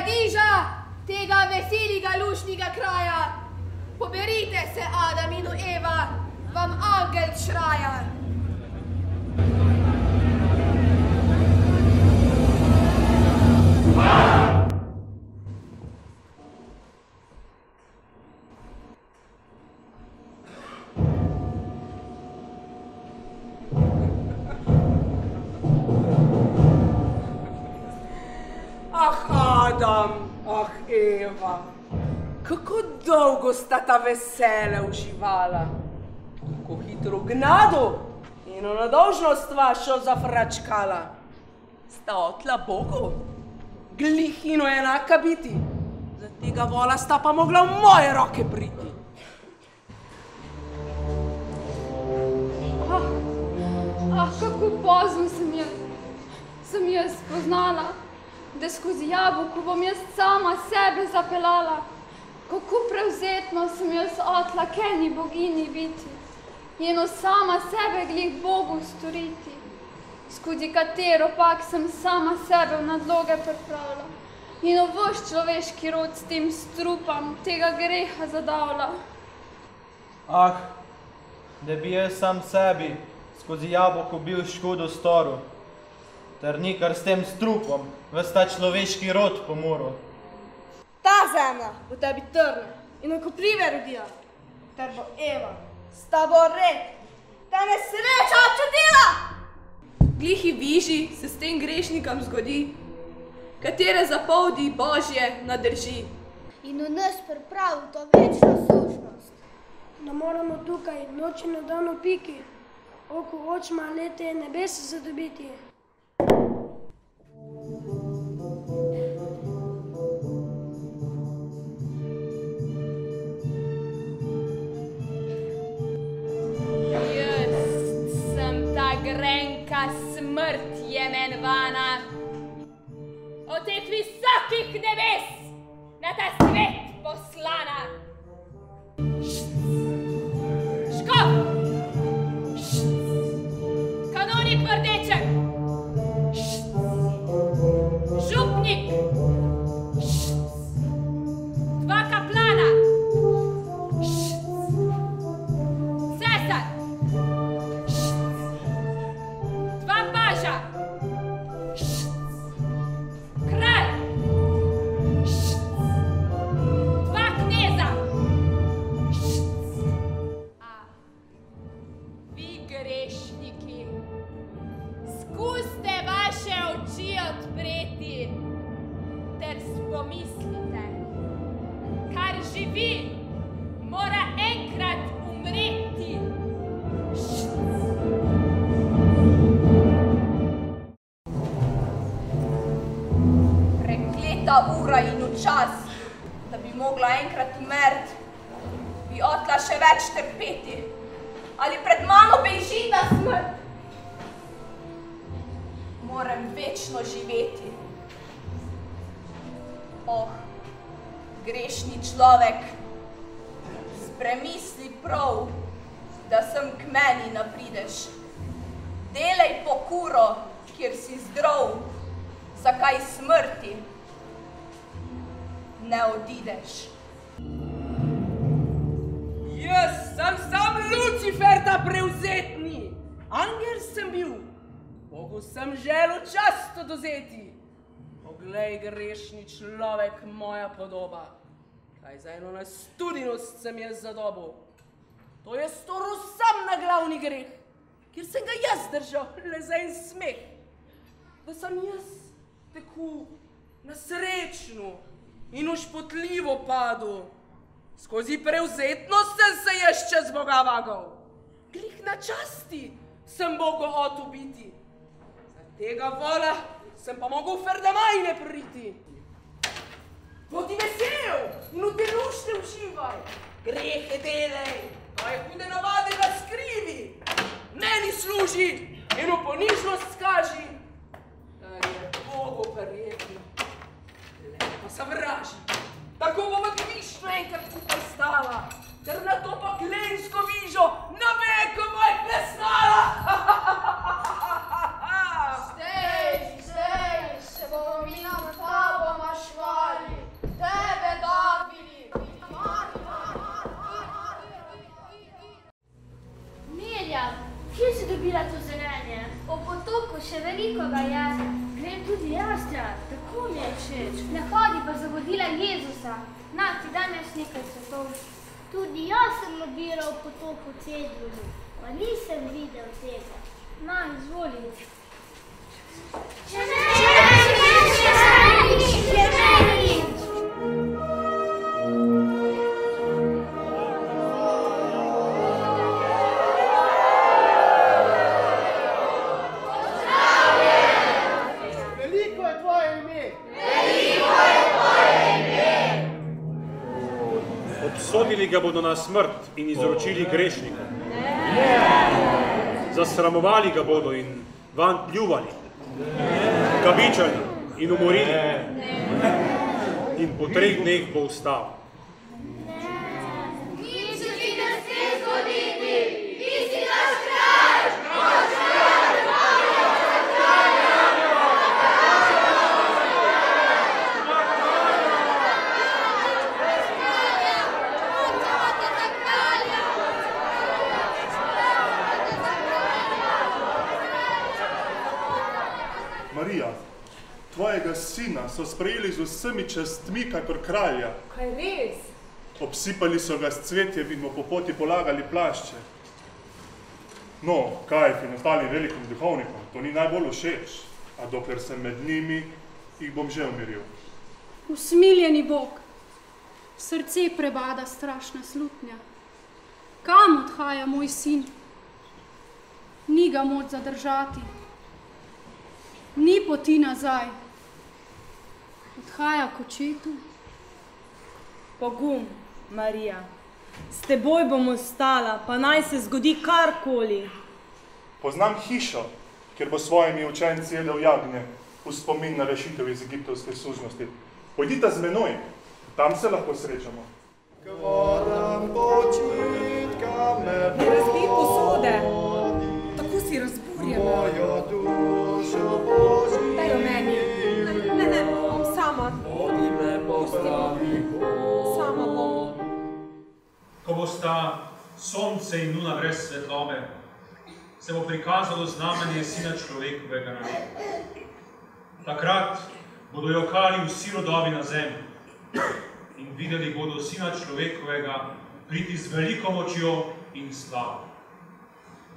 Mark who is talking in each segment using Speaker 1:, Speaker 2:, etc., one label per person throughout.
Speaker 1: paradiža, tega veselega lušnega kraja. Poberite se, Adam in Eva, vam angel šraja.
Speaker 2: Eva, kako dolgo sta ta vesele uživala, kako hitro gnado in na dolžnost vašo zafračkala. Sta otla Bogu, glihino enaka biti, za tega vola sta pa mogla v moje roke priti.
Speaker 3: Kako pozno sem jaz spoznala, da skozi jabolko bom jaz sama sebe zapeljala. Kako prevzetno sem jaz otla k eni bogini biti, eno sama sebe glih Bogu storiti, skozi katero pak sem sama sebe v nadloge pripravila in vaš človeški rod s tem strupam tega greha zadavila.
Speaker 4: Da bi jaz sam sebi skozi jabolko bil škodo storil, ter nikar s tem strupom ves ta človeški rod pomoril.
Speaker 1: Ta zemlja bo tebi trne in okopljive rodila, ter bo Eva s tabo red, te nesreča občutila.
Speaker 5: Glihi viži se s tem grešnikom zgodi, katere zapovedi Božje nadrži.
Speaker 6: In v nas pripravi to večno sušnost.
Speaker 7: Da moramo tukaj noč in dan v piki, oko očma lete nebesa zadobiti.
Speaker 8: Grenka smrt je menvana, od teh visokih nebes na ta svet poslana. Škof, kanonik v rdečem, župnik, dva kaplana, cesar, kralj, dva kneza. Vi grešniki, skuste vaše oči odpreti, ter pomislite, kar živi, mora enkrat umreti.
Speaker 1: Ura in čas, da bi mogla enkrat umert, bi otla še več trpeti, ali pred mano beži ta smrt. Moram večno živeti. Grešni človek, spremisli prav, da sem k meni naprideš. Delaj pokuro, kjer si zdrav, zakaj smrti ne odideš.
Speaker 2: Jaz sem sam Lucifer ta prevzetni, angel sem bil, Bogu sem želel čast odvzeti. Poglej, grešni človek, moja podoba, kaj za eno nastudinost sem jaz zadobil. To je storil sam na glavni greh, kjer sem ga jaz držal le za en smeh, da sem jaz tako nasrečno in ušpotljivo padel. Skozi prevzetnost sem se jaz čez Boga vagal. Glih na časti sem Bogu hotel biti. Za tega vola sem pa mogel ferdamajne priti. Bodi vesel in v delušne uživaj. Grehe delaj, kaj hude navade razkrivi. Meni služi in v ponižnost skaži, kar je Bogu prijetno. Pa sovraži, tako bova kvišno enkrat tukaj stala, ter na to pa klensko vižo na veko moj plesnala.
Speaker 6: Zdaj, se bomo mi na tabo mašvali.
Speaker 9: Kje si dobila to zelenje?
Speaker 6: Po potoku še veliko ga je.
Speaker 9: Grem tudi jaz tja, tako mi je všeč.
Speaker 6: Ne hodi pa zavodila Jezusa. Na, ti dam jaz nekaj cvetov. Tudi jaz sem nabiral potoku cedrumu, pa nisem videl tega. Na, izvoli. Še meni!
Speaker 10: Obsodili ga bodo na smrt in izročili grešnika. Zasramovali ga bodo in vanj pljuvali. Gabičali in umorili. In po 3 dneh bo vstal.
Speaker 11: Marija, tvojega sina so sprejeli z vsemi častmi, kakor kralja.
Speaker 5: Kaj res?
Speaker 11: Obsipali so ga s cvetjem in mu po poti polagali plašče. No, Kajf in ostalim velikim duhovnikom, to ni najbolj všeč, a dokler sem med njimi, jih bom že umiril.
Speaker 12: Usmiljeni Bog, srce prebada strašna slutnja. Kam odhaja moj sin? Ni ga moč zadržati. Ni poti nazaj. Odhaja k očetu.
Speaker 13: Pogum, Marija. S teboj bom ostala, pa naj se zgodi karkoli.
Speaker 11: Poznam hišo, kjer bo svojimi učenci jedel jagnje v spomin na rešitev iz egiptovske sužnosti. Pojdite z menoj, tam se lahko srečamo.
Speaker 2: Ne razbij posode, tako si razburjena. Daj jo meni. Ne, bom sama. Sama bom.
Speaker 14: Ko bosta sonce in luna brez svetlobe, se bo prikazalo znamenje Sina človekovega na nebu. Takrat bodo jokali vsi rodovi na zemlji in videli bodo Sina človekovega priti z veliko močjo in slavo.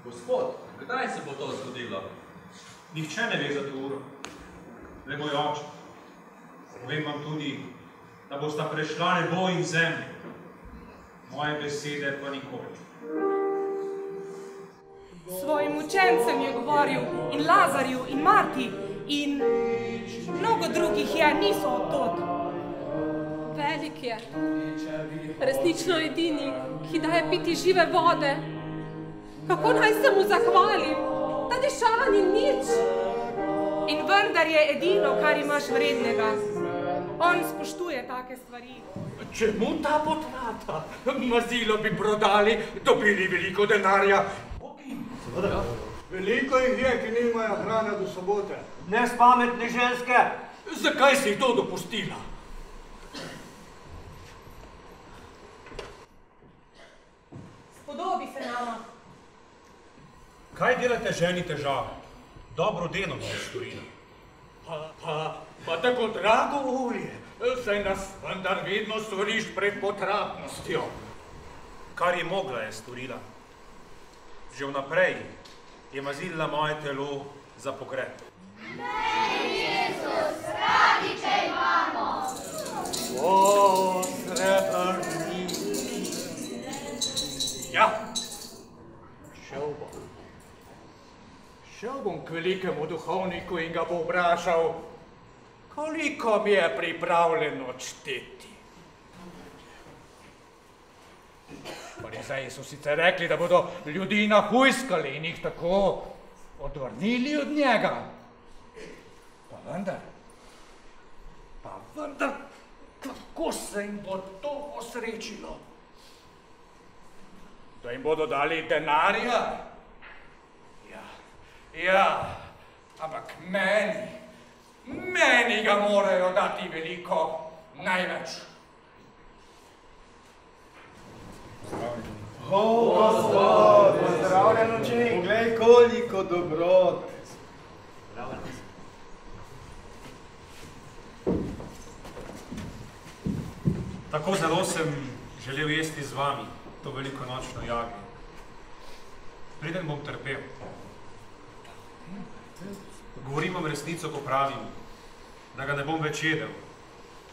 Speaker 15: Gospod, kdaj se bo to zgodilo?
Speaker 14: Nihče ne ve za to uro, le moj oče. Povem vam tudi, da bosta prešla nebo in zemlje, moje besede pa nikoli.
Speaker 2: Svojim učencem je govoril, in Lazarju, in Marti, in mnogo drugih je, niso odtod.
Speaker 5: Velik je, resnično edini, ki daje piti žive vode. Kako naj se mu zahvalim, ta dišava ni nič.
Speaker 2: In vendar je edino, kar imaš vrednega. On spoštuje take stvari.
Speaker 16: Čemu ta potrata? Mazilo bi prodali, dobili veliko denarja.
Speaker 17: Seveda. Veliko jih je, ki nimajo hrane do sobote.
Speaker 16: Nespametne ženske, zakaj si to dopustila?
Speaker 2: Spodobi se nama.
Speaker 14: Kaj delate ženi težave? Dobro delo mi je storila.
Speaker 16: Pa tako drago volje, saj nas vendar vedno storiš pred potratnostjo.
Speaker 14: Kar je mogla, je storila. Že vnaprej je mazila moje telo za pogreb.
Speaker 6: Jezus, radi te imamo!
Speaker 16: O, srebrni! Ja, šel bom. Šel bom k velikemu duhovniku in ga bo vprašal, koliko mi je pripravljeno čteti. Farizeji so sicer rekli, da bodo ljudi nahujskali in jih tako odvrnili od njega. Pa vendar, kako se jim bo to posrečilo? Da jim bodo dali denarja? Ja, ampak meni ga morajo dati veliko, največ.
Speaker 17: Gospod, pozdravljen učenik.
Speaker 4: Poglej, koliko dobrote.
Speaker 14: Tako zelo sem želel jesti z vami to veliko nočno jagnje. Preden bom trpel. Govorim vam resnico, ko pravim, da ga ne bom več jedel,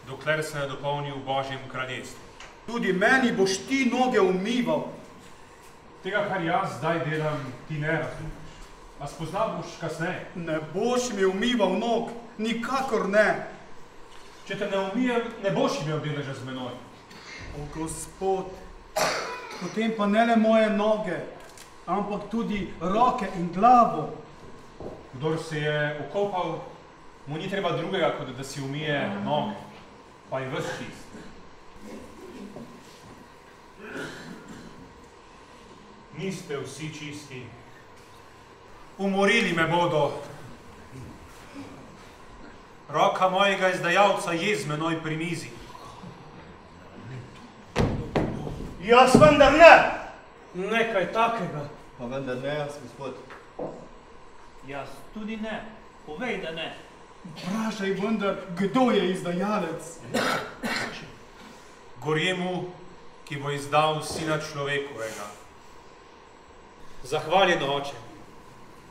Speaker 14: dokler se ne dopolni v Božjem kraljestvu.
Speaker 17: Tudi meni boš ti noge umival.
Speaker 14: Tega, kar jaz zdaj delam, ti ne razumeš. A spoznal boš kasneje.
Speaker 17: Ne boš mi umival nog, nikakor ne.
Speaker 14: Če te ne umijem, ne boš imel deleža z menoj.
Speaker 17: O, Gospod, potem pa ne le moje noge, ampak tudi roke in glavo.
Speaker 14: Kdor se je okopal, mu ni treba drugega, kot da si umije noge, pa je ves čist. Niste vsi čisti. Umorili me bodo. Roka mojega izdajalca je z menoj pri mizi.
Speaker 17: Jaz vendar ne.
Speaker 16: Nekaj takega.
Speaker 4: Pa vendar ne, jaz, gospod.
Speaker 16: Jaz tudi ne. Povej, da ne.
Speaker 17: Vprašaj vendar, kdo je izdajalec?
Speaker 14: Gorjemu, ki bo izdal sina človekovega. Zahvaljen oče,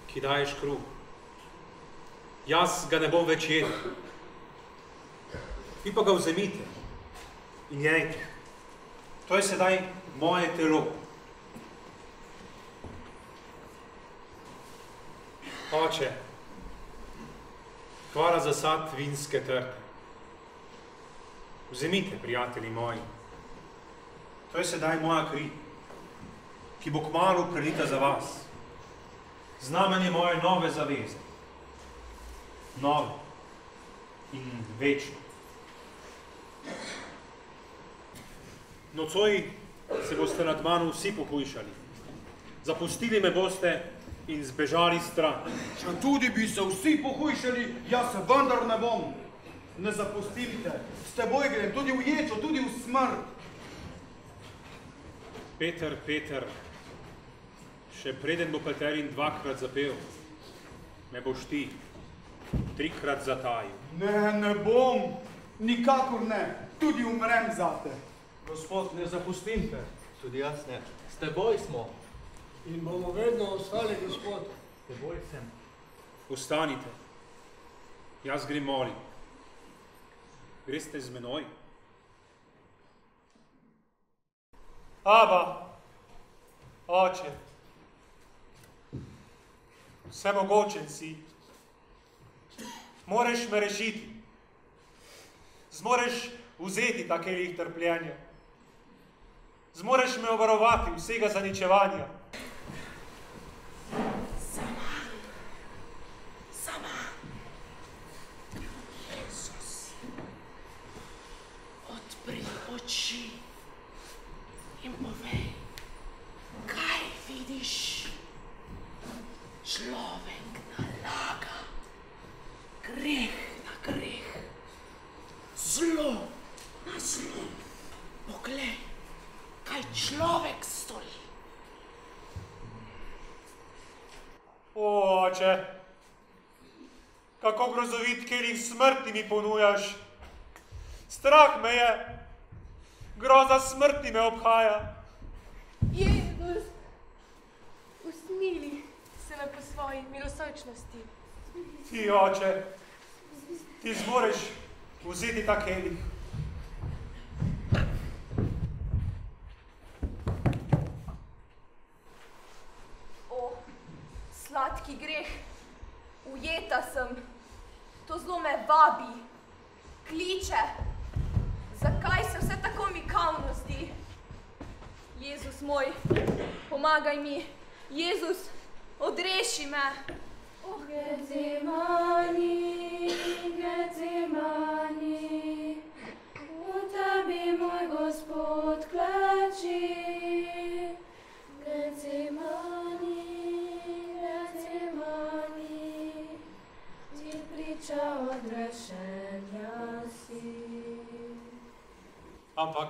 Speaker 14: ki daješ kruh. Jaz ga ne bom več jedel. Vi pa ga vzemite in jejte. To je sedaj moje telo. Oče, hvala za sad vinske trte. Vzemite, prijatelji moji. To je sedaj moja kri, ki bo kmalu prelita za vas. Znamenje moje nove zaveze. Nove in večne. Nocoj se boste nad mano vsi pohujšali. Zapustili me boste in zbežali stran.
Speaker 17: Če tudi bi se vsi pohujšali, jaz se vendar ne bom. Ne zapustim te. S teboj grem tudi v ječo, tudi v smrt.
Speaker 14: Peter, Peter, še preden bo Peterin dvakrat zapel, me boš ti trikrat zatajil.
Speaker 17: Ne, ne bom. Nikakor ne. Tudi umrem zate.
Speaker 16: Gospod, ne zapustim te.
Speaker 4: Tudi jaz ne.
Speaker 16: S teboj smo.
Speaker 17: In bomo vedno ostali, gospod.
Speaker 16: S teboj sem.
Speaker 14: Vstanite. Jaz grem molim. Greste z menoj?
Speaker 10: Aba, oče, vsemogočen si. Moreš me rešiti. Zmoreš vzeti takelih trpljenja. Zmoreš me obvarovati vsega zaničevanja.
Speaker 8: Sama. Jezus, odpri oči in povej, kaj vidiš. Človek nalaga, greh na greh. Zlo na zlo. Poglej, kaj človek stori.
Speaker 10: O, oče, kako grozovit kelih smrti mi ponujaš. Strah me je, groza smrti me obhaja.
Speaker 1: Jezus, usmili se me po svoji milosrčnosti.
Speaker 10: Ti, oče, ti zmoreš vzeti ta kelih.
Speaker 1: O, sladki greh, ujeta sem. To zlo me vabi, kliče. Zakaj se vse tako mikavno zdi? Jezus moj, pomagaj mi. Jezus, odreši me.
Speaker 3: Getsemani, Getsemani, v tebi moj Gospod kleči. Getsemani, Getsemani, ti priča odrešenja si.
Speaker 10: Ampak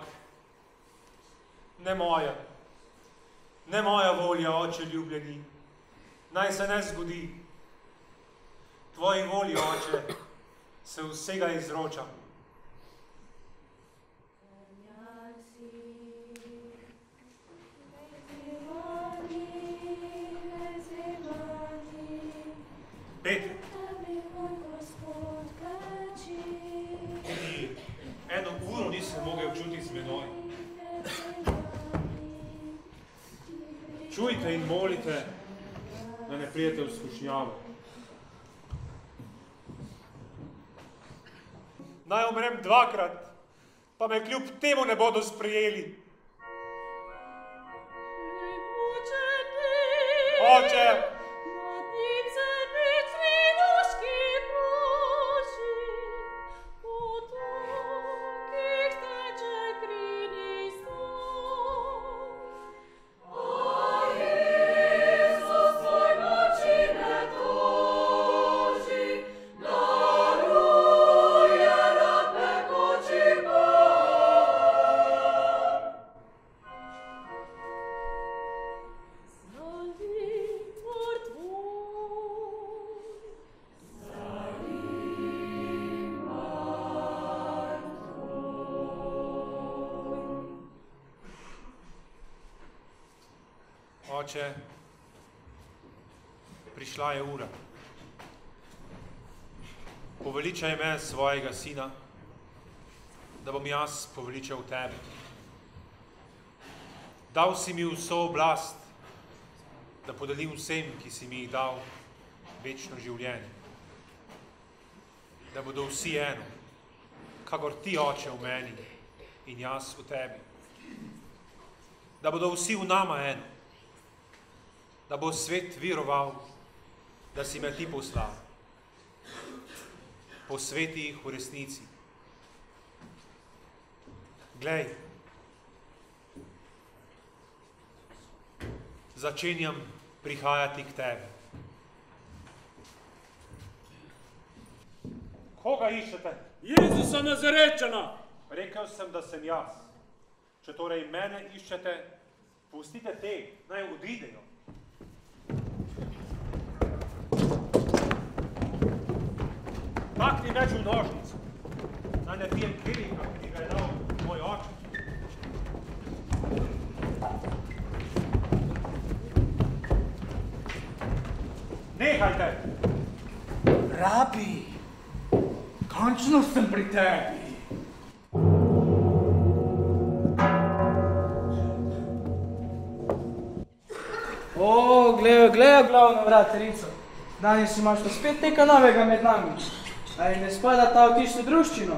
Speaker 10: ne moja, Ne moja volja, oče ljubljeni, naj se ne zgodi. Tvoji volji, oče, se vsega izročam. Peter, tudi eno uro nisem mogel čuti z menoj. Čujte in molite, da ne prijete v skušnjavo. Naj umrem dvakrat, pa me kljub temu ne bodo sprejeli. Oče! Oče, prišla je ura. Poveličaj me svojega sina, da bom jaz poveličal tebe. Dal si mi vso oblast, da podelim vsem, ki si mi jih dal, večno življenje. Da bodo vsi eno, kakor ti, oče, v meni in jaz v tebi. Da bodo vsi v nama eno. Da bo svet veroval, da si me ti poslal. Posveti jih v resnici. Glej, začenjam prihajati k tebi. Koga iščete?
Speaker 14: Jezusa Nazarečana!
Speaker 10: Rekel sem, da sem jaz. Če torej mene iščete, pustite te, naj odidejo. Makni več v nožnico, naj ne pijem kelika, ki ti ga je dal moj oče. Nehajte!
Speaker 16: Rabi, končno sem pri tebi.
Speaker 18: O, glej, glavno vraterico. Danes imaš pa spet nekaj novega med nami. Ali ne spada ta v tisto druščino?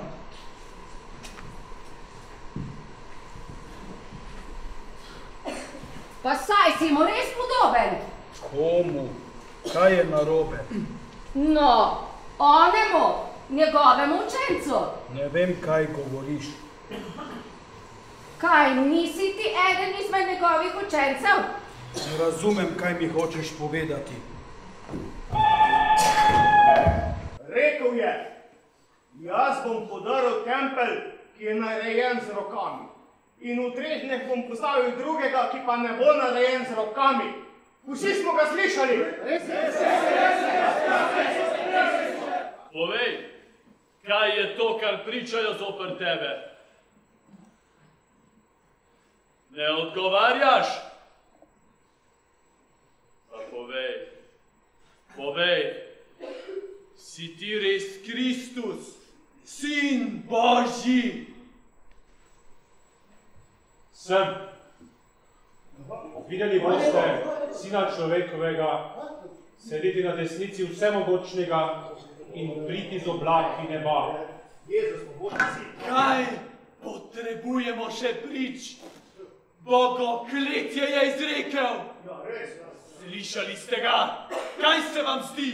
Speaker 19: Pa saj si mu res podoben.
Speaker 17: Komu? Kaj je narobe?
Speaker 19: No, onemu, njegovemu učencu.
Speaker 17: Ne vem, kaj govoriš.
Speaker 19: Kaj, nisi ti eden izmed njegovih učencev?
Speaker 17: Ne razumem, kaj mi hočeš povedati.
Speaker 20: Rekel je, jaz bom podaril tempelj, ki je narejen z rokami. In v 3 dneh bom postavil drugega, ki pa ne bo narejen z rokami. Vsi smo ga slišali.
Speaker 21: Povej, kaj je to, kar pričajo zoper tebe? Ne odgovarjaš? Pa povej, si ti res Kristus, Sin Božji?
Speaker 10: Sem. Videli boste Sina človekovega sedeti na desnici vsemogočnega in priti z oblaki neba.
Speaker 21: Kaj potrebujemo še prič? Bogokletje je izrekel. Slišali ste ga? Kaj se vam zdi?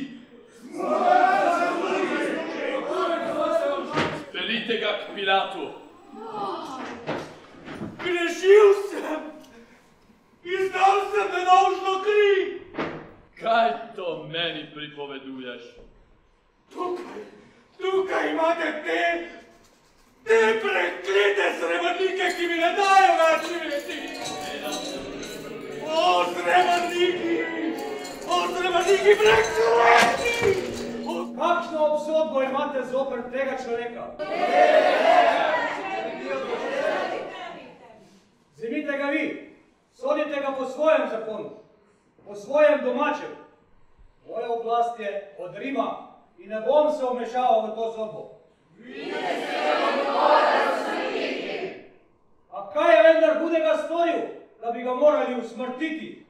Speaker 21: Pelite ga k Pilatu. Grešil sem! Izdal sem nedolžno kri! Kaj to meni pripoveduješ?
Speaker 16: Tukaj imate te preklete srebrnike, ki mi ne dajo več živeti! Ozdremaniki prekreti! Kakšno obsodbo imate zoper tega človeka? Vzemite ga vi, sodite ga po svojem zakonu, po svojem domačem. Moja oblast je od Rima in ne bom se vmešaval v to sodbo. A kaj je vendar hudega storil, da bi ga morali usmrtiti?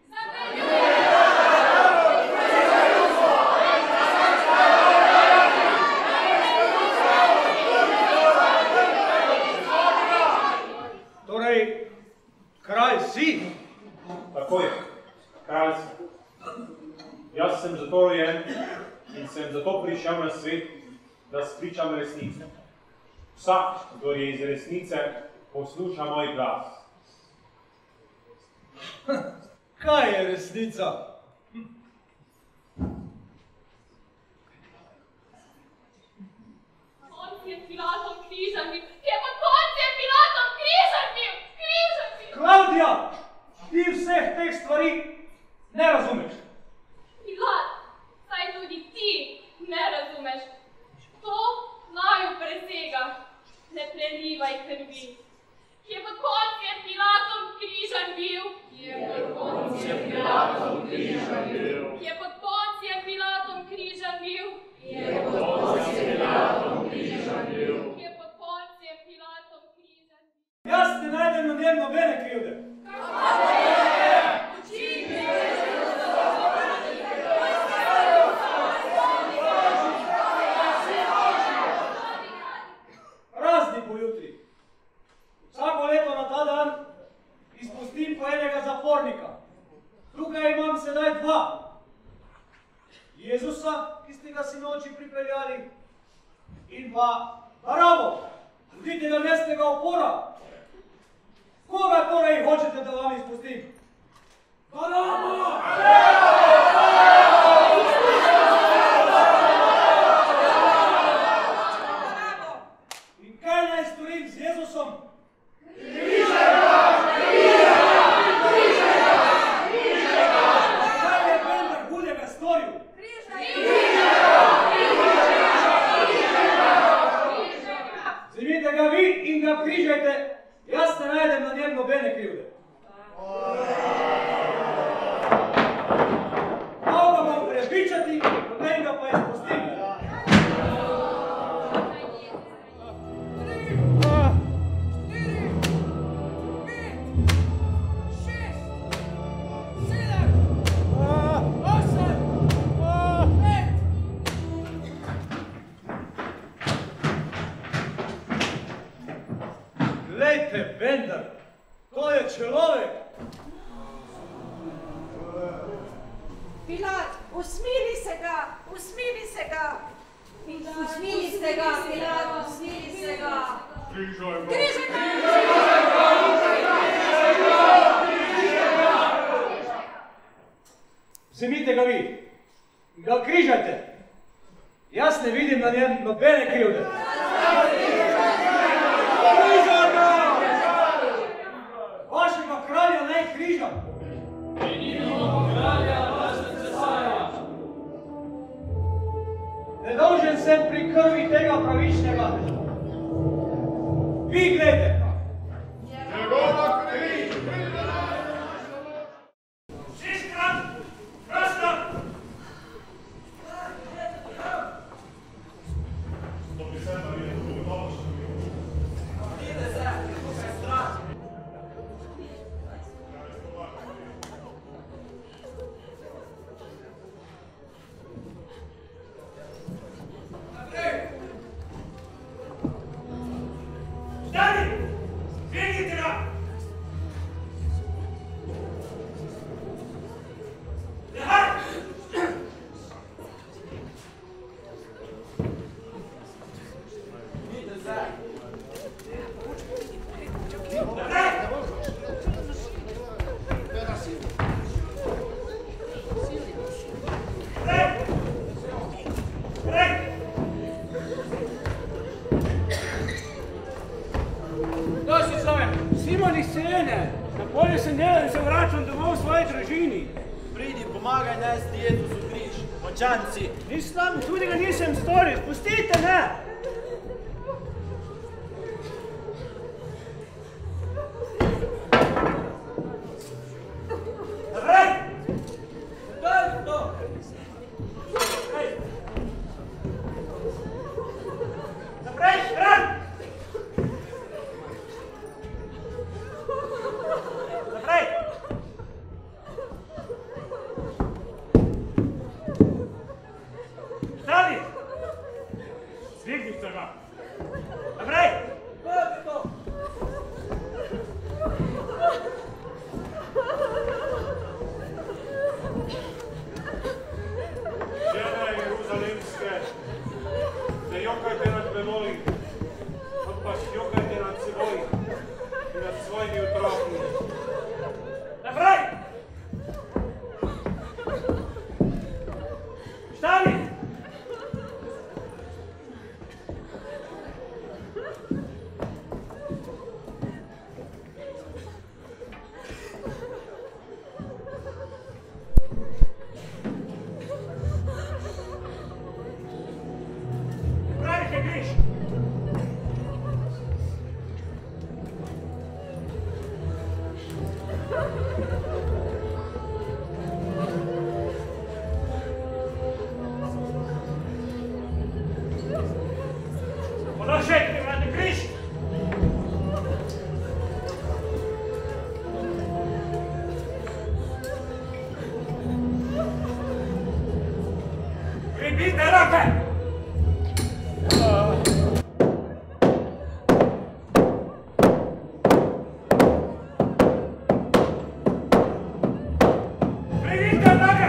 Speaker 16: Torej, kralj si?
Speaker 10: Tako je, kralj sem. Jaz sem zato rojen in sem zato prišel na svet, da spričam resnico. Vsak, kdo je iz resnice, posluša moj glas.
Speaker 16: Kaj je resnica?
Speaker 1: Poncije Pilatom križan bil, je pa Poncije Pilatom križan bil!
Speaker 16: Klavdija, ti vseh teh stvari ne razumeš.
Speaker 1: Pilat, saj tudi ti ne razumeš. To naju presega. Ne prelivaj krvi. Je pa Poncije Pilatom križan bil. Je pa Poncije Pilatom križan bil. Je pa Poncije Pilatom križan bil. Je pa Poncije Pilatom križan bil. Je pa Poncije Pilatom križan bil.
Speaker 16: Jaz ne najdem na njem nobene krivde. Razni bo jutri. Vsako leto na ta dan izpustim po enega zapornika. Tukaj imam sedaj dva. Jezusa, ki ste ga sinoči pripeljali, in pa Barabo, voditelja mestnega upora. Koga torej hočete, da vam izpustim? Barabo! In kaj naj storim z Jezusom? Kaj je vendar hudega storil? Vzemite ga vi in ga križajte, jaz ne najdem na njem nobene krivde. Malo ga bom prepričati, potem ga pa izpustim. Glejte, vendar, to je človek.
Speaker 7: Pilat, usmili se ga, usmili se ga. Usmili se ga, Pilat, usmili se ga. Križaj ga!
Speaker 16: Vzemite ga vi, ga križajte. Jaz ne vidim na njem nobene krivde. Vašega kralja naj križam. Nedolžen sem pri krvi tega pravičnega. Vi glejte. Njegova kri. Šestkrat, prostor. Simon iz Sirene, na polju sem delal in se vračam domov v svoje
Speaker 17: tvoji družini. Pridi, pomagaj nesti Jezusu križ, močan si. Nisem, tudi ga nisem storil, spustite me! Naprej! Naprej, stran! Naprej! Stani! Zvignite ga! Naprej!
Speaker 10: Žene Jeruzalemske, ne jokajte nad menoj, ampak jokajte nad seboj in nad svojimi otroki.
Speaker 17: Naprej! Stani! Pravite križ! Podnošajte, vrate križ! Pribite roke! Pribite roke!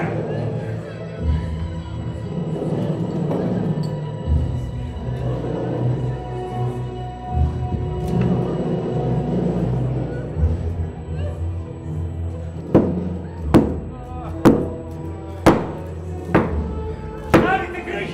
Speaker 17: Stavite križ!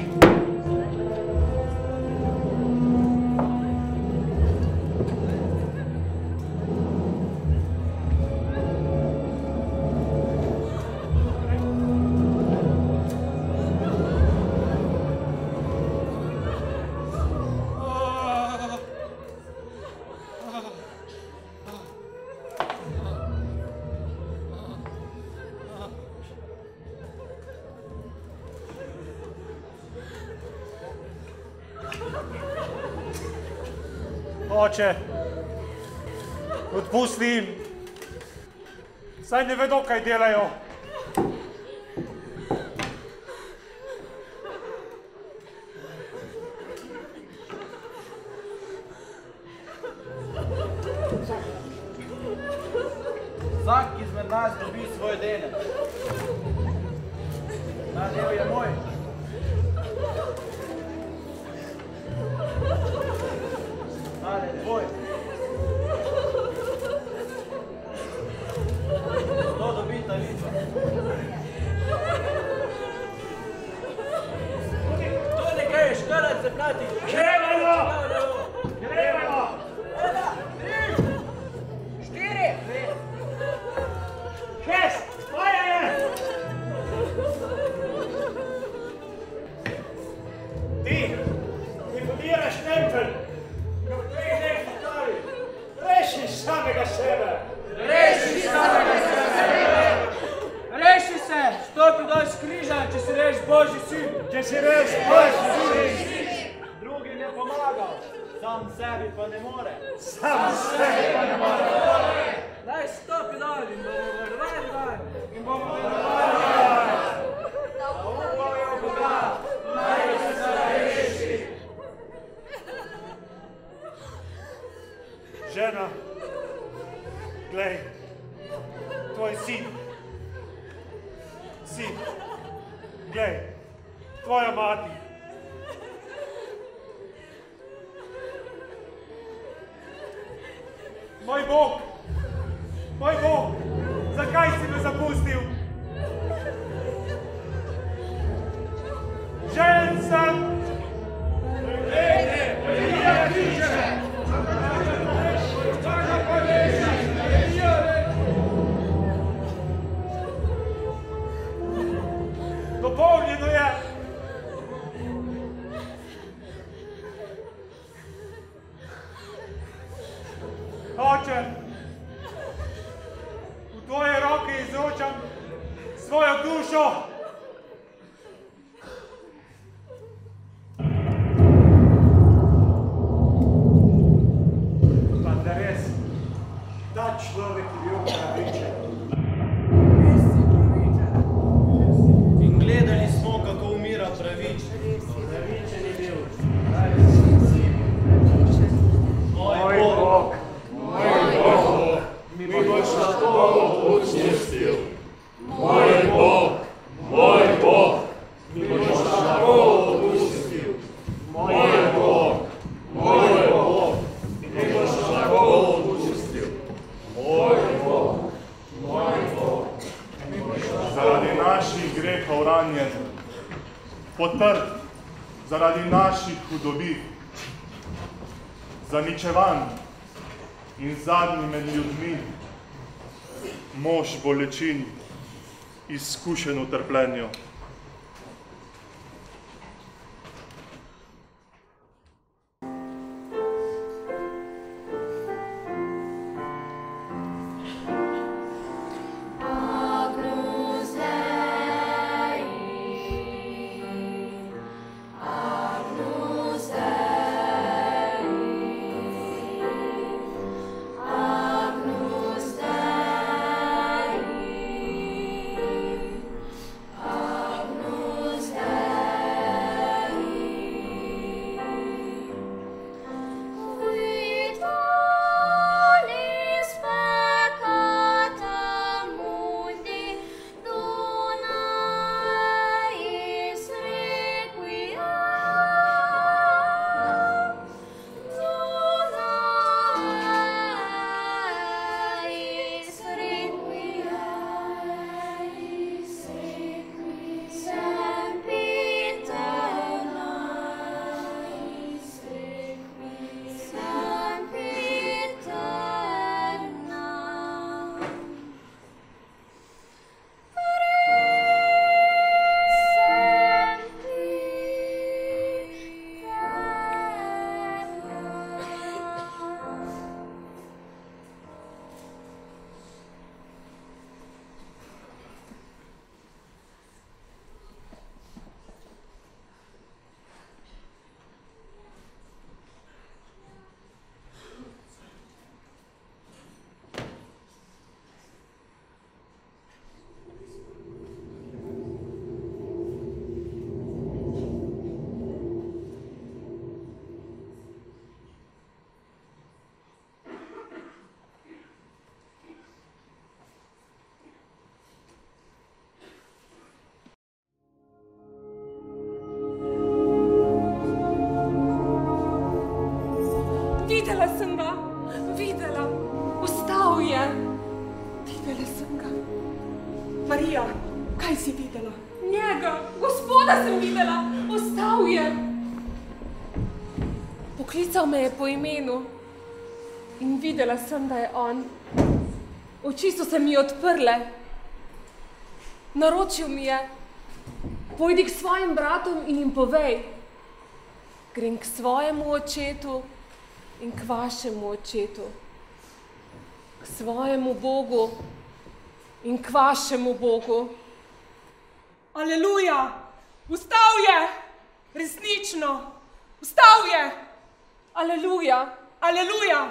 Speaker 10: Oče, odpusti jim, saj ne vedo, kaj delajo.
Speaker 17: Vsak izmed nas dobi svoj denec. Ta del je moj. Tale je tvoj. To dobi ta lica. To ne greš, karat se plati.
Speaker 20: Gremo! Gremo!
Speaker 17: Ena, tri, 4,
Speaker 20: 6, tvoje je! Ti podiraš tempelj, ga v 3 dneh postavi. Reši samega sebe!
Speaker 18: Reši samega sebe! Reši se, stopi dol s križa, če si res Božji sin.
Speaker 20: Če si res Božji sin.
Speaker 17: Drugi ne pomaga, sam sebi pa ne more.
Speaker 20: Sam sebi pa ne more.
Speaker 18: Daj, stopi dol in bomo varovali dan.
Speaker 17: In bomo varovali.
Speaker 18: Da upajo v Boga, naj se reši.
Speaker 10: Žena, glej, tvoj sin. Sin, glej, tvoja mati. Moj Bog, zakaj si me zapustil? Željen sem! Preglejte, Elija križe! dušo.
Speaker 17: Pa da res, ta človek je bil pravičen. In gledali smo, kako umira pravičen. Pravičen je bil. Moj Bog, mi boš tako očistil. Moj Bog, mi boš tako opustil. Moj Bog, mi boš tako opustil. Moj Bog, mi boš tako.
Speaker 11: Zaradi naših grehov ranjen, potrt, zaradi naših hudobij, zaničevan in zadnji med ljudmi, mož bolečin, izkušen v trpljenju.
Speaker 5: Videla sem ga, videla, vstal je. Videla sem ga. Marija, kaj si videla? Njega, Gospoda sem videla, vstal je. Poklical me je po imenu in videla sem, da je on. Oči so se mi odprle. Naročil mi je, pojdi k svojim bratom in jim povej, grem k svojemu očetu in k vašemu očetu, k svojemu Bogu in k vašemu Bogu. Aleluja! Vstal je! Resnično! Vstal je! Aleluja! Aleluja!